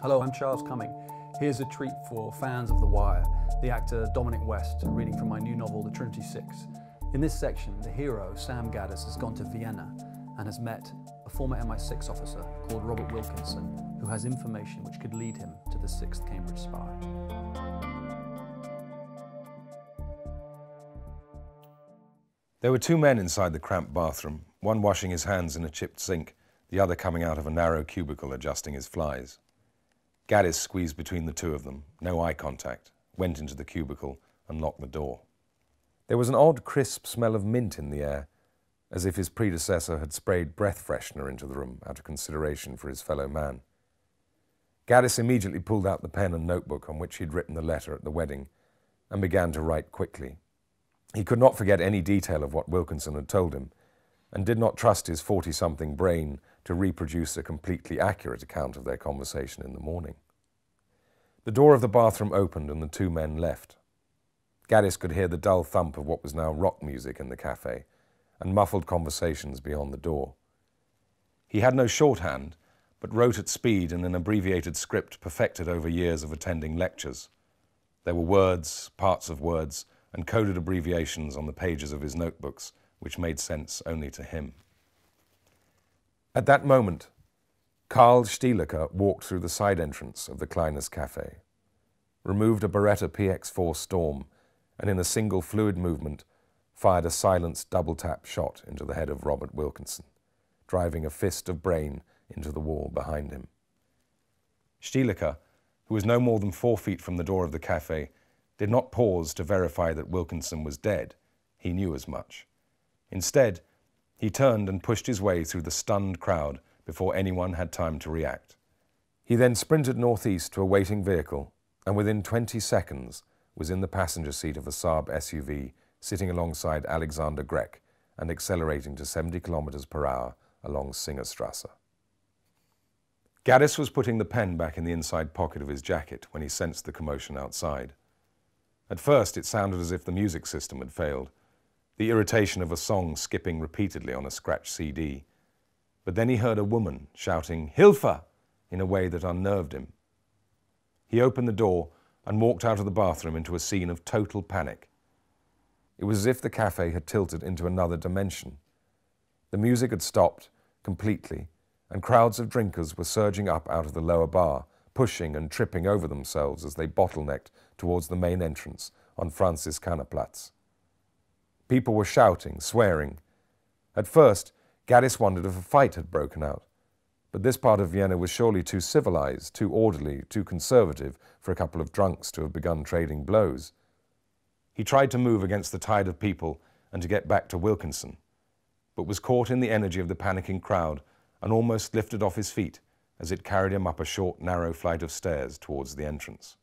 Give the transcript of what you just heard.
Hello, I'm Charles Cumming. Here's a treat for fans of The Wire, the actor Dominic West, reading from my new novel, The Trinity Six. In this section, the hero, Sam Gaddis, has gone to Vienna and has met a former MI6 officer called Robert Wilkinson, who has information which could lead him to the 6th Cambridge spy. There were two men inside the cramped bathroom, one washing his hands in a chipped sink, the other coming out of a narrow cubicle adjusting his flies. Gaddis squeezed between the two of them, no eye contact, went into the cubicle and locked the door. There was an odd crisp smell of mint in the air, as if his predecessor had sprayed breath freshener into the room out of consideration for his fellow man. Gaddis immediately pulled out the pen and notebook on which he'd written the letter at the wedding and began to write quickly. He could not forget any detail of what Wilkinson had told him, and did not trust his 40-something brain to reproduce a completely accurate account of their conversation in the morning. The door of the bathroom opened and the two men left. Gaddis could hear the dull thump of what was now rock music in the cafe, and muffled conversations beyond the door. He had no shorthand, but wrote at speed in an abbreviated script perfected over years of attending lectures. There were words, parts of words, and coded abbreviations on the pages of his notebooks, which made sense only to him. At that moment, Karl Stielicke walked through the side entrance of the Kleiners Cafe, removed a Beretta PX4 Storm, and in a single fluid movement, fired a silenced double-tap shot into the head of Robert Wilkinson, driving a fist of brain into the wall behind him. Stielicke, who was no more than 4 feet from the door of the cafe, did not pause to verify that Wilkinson was dead. He knew as much. Instead, he turned and pushed his way through the stunned crowd before anyone had time to react. He then sprinted northeast to a waiting vehicle, and within 20 seconds was in the passenger seat of a Saab SUV, sitting alongside Alexander Grech and accelerating to 70 kilometers per hour along Singerstrasse. Gaddis was putting the pen back in the inside pocket of his jacket when he sensed the commotion outside. At first, it sounded as if the music system had failed, the irritation of a song skipping repeatedly on a scratched CD. But then he heard a woman shouting, "Hilfe!" in a way that unnerved him. He opened the door and walked out of the bathroom into a scene of total panic. It was as if the cafe had tilted into another dimension. The music had stopped completely, and crowds of drinkers were surging up out of the lower bar, pushing and tripping over themselves as they bottlenecked towards the main entrance on Franziskanerplatz. People were shouting, swearing. At first, Gaddis wondered if a fight had broken out, but this part of Vienna was surely too civilized, too orderly, too conservative for a couple of drunks to have begun trading blows. He tried to move against the tide of people and to get back to Wilkinson, but was caught in the energy of the panicking crowd and almost lifted off his feet as it carried him up a short, narrow flight of stairs towards the entrance.